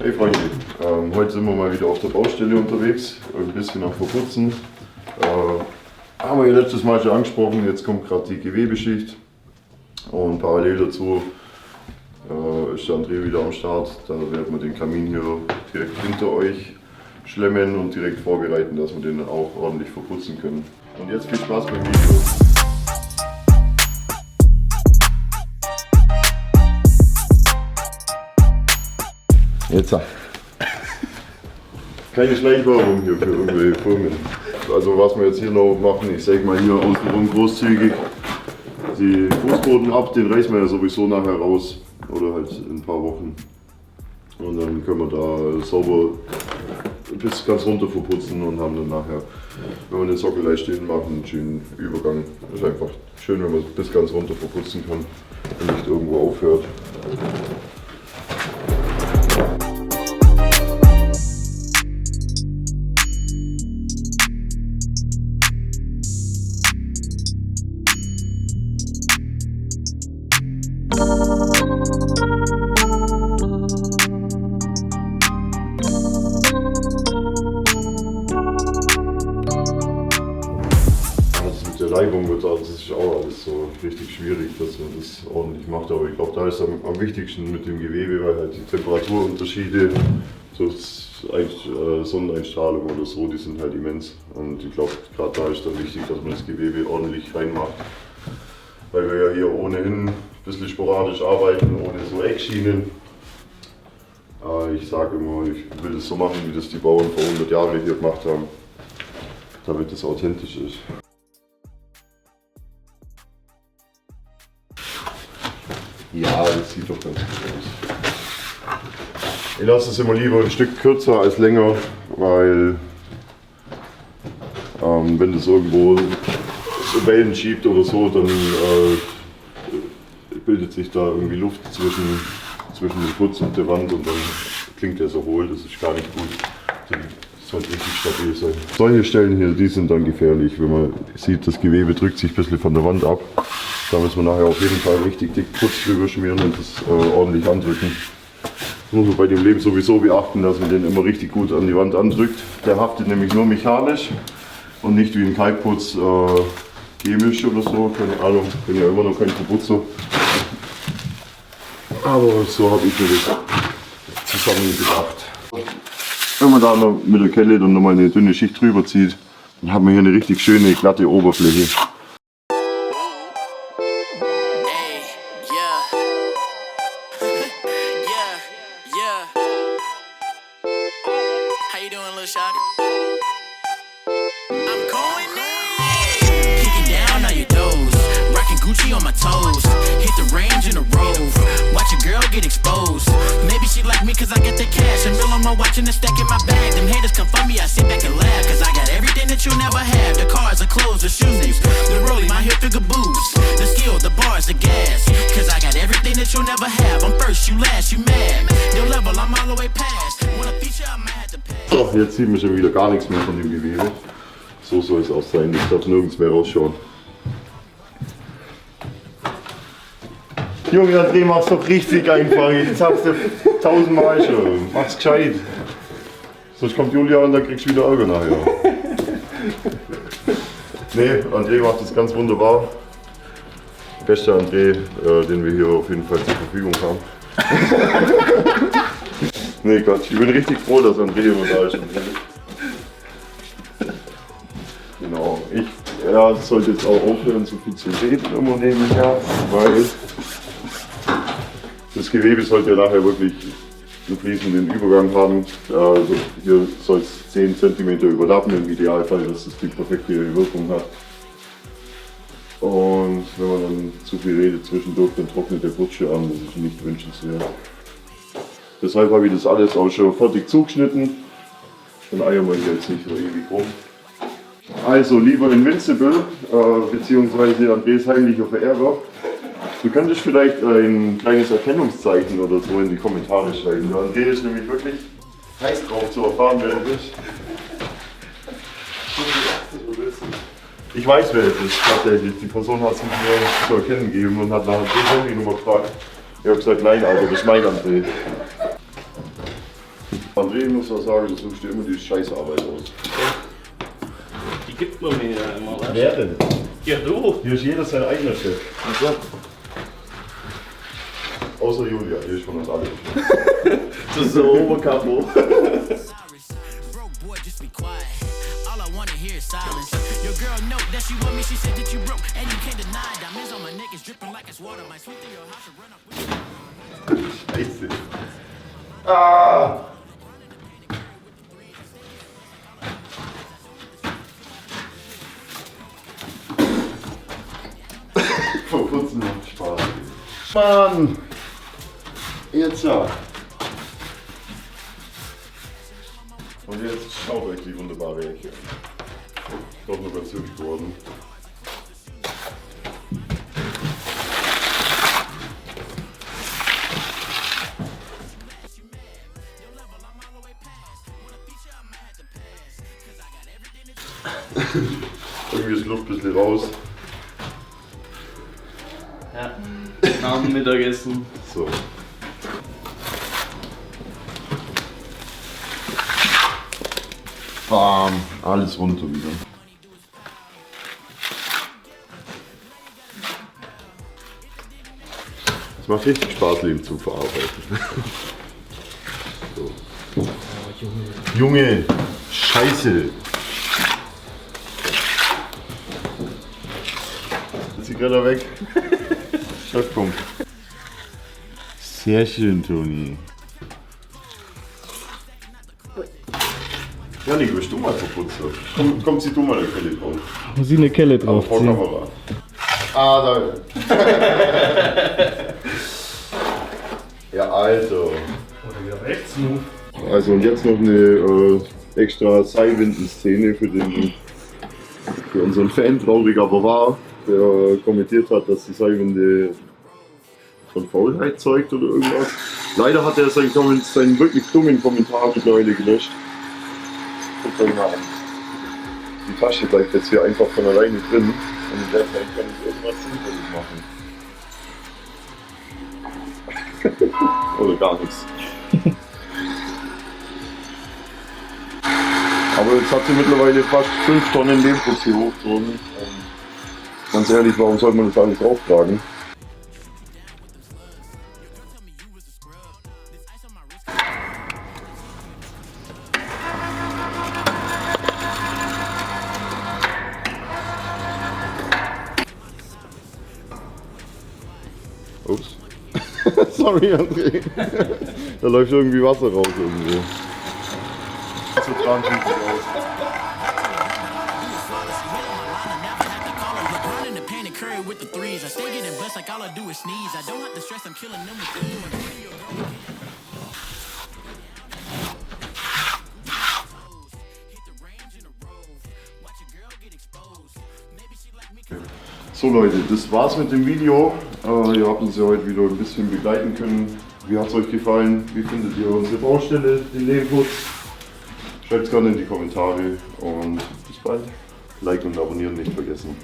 Hey Freunde, heute sind wir mal wieder auf der Baustelle unterwegs, ein bisschen am Verputzen. Haben wir ja letztes Mal schon angesprochen, jetzt kommt gerade die Gewebeschicht und parallel dazu ist der André wieder am Start. Da werden wir den Kamin hier direkt hinter euch schlemmen und direkt vorbereiten, dass wir den auch ordentlich verputzen können. Und jetzt viel Spaß beim Video. Jetzt. Keine Schleichwerbung hier für irgendwelche Firmen. Also was wir jetzt hier noch machen, ich sage mal hier außenrum großzügig die Fußboden ab, den reißen wir ja sowieso nachher raus oder halt in ein paar Wochen. Und dann können wir da sauber bis ganz runter verputzen und haben dann nachher, wenn wir den Sockel leicht stehen machen, einen schönen Übergang. Das ist einfach schön, wenn man bis ganz runter verputzen kann und nicht irgendwo aufhört. Der Reibung wird das ist auch alles so richtig schwierig, dass man das ordentlich macht, aber ich glaube, da ist am wichtigsten mit dem Gewebe, weil halt die Temperaturunterschiede, so Sonneneinstrahlung oder so, die sind halt immens und ich glaube, gerade da ist dann wichtig, dass man das Gewebe ordentlich reinmacht, weil wir ja hier ohnehin ein bisschen sporadisch arbeiten, ohne so Eckschienen. Ich sage immer, ich will das so machen, wie das die Bauern vor 100 Jahren hier gemacht haben, damit das authentisch ist. Ja, das sieht doch ganz gut aus. Ich lasse es immer lieber ein Stück kürzer als länger, weil wenn das irgendwo so Wellen schiebt oder so, dann bildet sich da irgendwie Luft zwischen dem Putz und der Wand und dann klingt der so hohl, das ist gar nicht gut. Das sollte richtig stabil sein. Solche Stellen hier, die sind dann gefährlich, wenn man sieht, das Gewebe drückt sich ein bisschen von der Wand ab. Da müssen wir nachher auf jeden Fall richtig dick Putz drüber schmieren und das ordentlich andrücken. Das muss man bei dem Leben sowieso beachten, dass man den immer richtig gut an die Wand andrückt. Der haftet nämlich nur mechanisch und nicht wie ein Kalkputz chemisch oder so. Keine Ahnung, ich bin ja immer noch kein Verputzer. Aber so habe ich mir das zusammengebracht. Wenn man da mit der Kelle dann nochmal eine dünne Schicht drüber zieht, dann hat man hier eine richtig schöne glatte Oberfläche. Gucci on my toes, hit the range in a Rove. Watch a girl get exposed. Maybe she like me cause I got the cash. A mill on my watch and a stack in my bag. Them haters come for me, I sit back and laugh. Cause I got everything that you never have. The cars, the clothes, the shoes, the rollie, my hip figure boots. The skill, the bars, the gas. Cause I got everything that you'll never have. I'm first, you last, you mad. New level, I'm all the way past. Wanna feature, I might have to pass. So, jetzt sieht man schon wieder gar nichts mehr von dem Gewebe. So soll es auch sein, das darf nirgends mehr rausschauen. Junge, André, mach's doch richtig einfach. Ich sag's dir 1000-mal schon. Mach's gescheit. Sonst kommt Julia und dann kriegst du wieder Ärger nachher. Nee, André macht das ganz wunderbar. Bester André, den wir hier auf jeden Fall zur Verfügung haben. Nee, Gott, ich bin richtig froh, dass André immer da ist. Genau, ich sollte jetzt auch aufhören, so viel zu reden immer nebenher, weil das Gewebe sollte ja nachher wirklich einen fließenden Übergang haben. Also hier soll es 10 cm überlappen im Idealfall, dass es die perfekte Wirkung hat. Und wenn man dann zu viel redet zwischendurch, dann trocknet der Putzsche an, das ist nicht wünschenswert. Deshalb habe ich das alles auch schon fertig zugeschnitten. Dann eiern wir hier jetzt nicht so ewig rum. Also lieber Invincible, beziehungsweise Andres heimlicher Verehrer. Du könntest vielleicht ein kleines Erkennungszeichen oder so in die Kommentare schreiben. André ist nämlich wirklich heiß drauf zu erfahren, wer du bist. Ich weiß, wer es ist, tatsächlich. Die Person hat es mir zu erkennen gegeben und hat nach der Handynummer gefragt. Ich habe gesagt, nein, Alter, das ist mein André. André, ich muss auch sagen, du suchst dir immer die Scheißarbeit aus. Die gibt man mir ja immer, weißt du? Wer denn? Ja, du. Hier ist jeder sein eigener Chef. Also, Außer Julia, hier ist von uns alle. das ist so Oberkapo. Broke boy, just be quiet. All I wanna hear is silence. Your girl know that she want me. She said that you broke, and you can't deny. Diamonds on my neck is dripping like it's water. Might sweep through your house and run up with you. Scheiße. Ah! Vor kurzem noch Spaß. Mann! Jetzt ja. Und jetzt schaut euch die wunderbare Ecke an. Doch nur ganz hübsch geworden. Irgendwie ist Luft ein bisschen raus. Ja, nach dem Mittagessen. So. Bam, alles runter wieder. Es macht richtig Spaß, Leben zu verarbeiten. So. Junge, Scheiße. Ist die gerade weg? Chef kommt. Sehr schön, Toni. Ja, Nico, bist du mal verputzt. Komm, zieh du mal eine Kelle drauf. Muss ich eine Kelle Vor draufziehen? Kamera. Ah, da. Ja, Alter. Oder wieder rechts nur. Also und jetzt noch eine extra Seilwindenszene für unseren Fan, traurig aber wahr, der kommentiert hat, dass die Seilwinde von Faulheit zeugt oder irgendwas. Leider hat er seinen wirklich dummen Kommentar mittlerweile gelöscht. Guckt euch mal an. Die Tasche bleibt jetzt hier einfach von alleine drin und in der Zeit kann ich irgendwas sinnvolles machen. Oder gar nichts. Aber jetzt hat sie mittlerweile fast 5 Tonnen Lehmputz hier hochgezogen. Ganz ehrlich, warum sollte man das alles drauftragen? Ups. Sorry, André. Da läuft irgendwie Wasser raus irgendwo. Das sieht dran aus. LeBron in the paint and Curry with the threes. I stay getting blessed like all I do is sneeze. I don't have to stress, I'm killing them with you. So Leute, das war's mit dem Video. Ihr habt uns ja heute wieder ein bisschen begleiten können. Wie hat es euch gefallen? Wie findet ihr unsere Baustelle, den Lehmputz? Schreibt es gerne in die Kommentare und bis bald. Like und abonnieren nicht vergessen.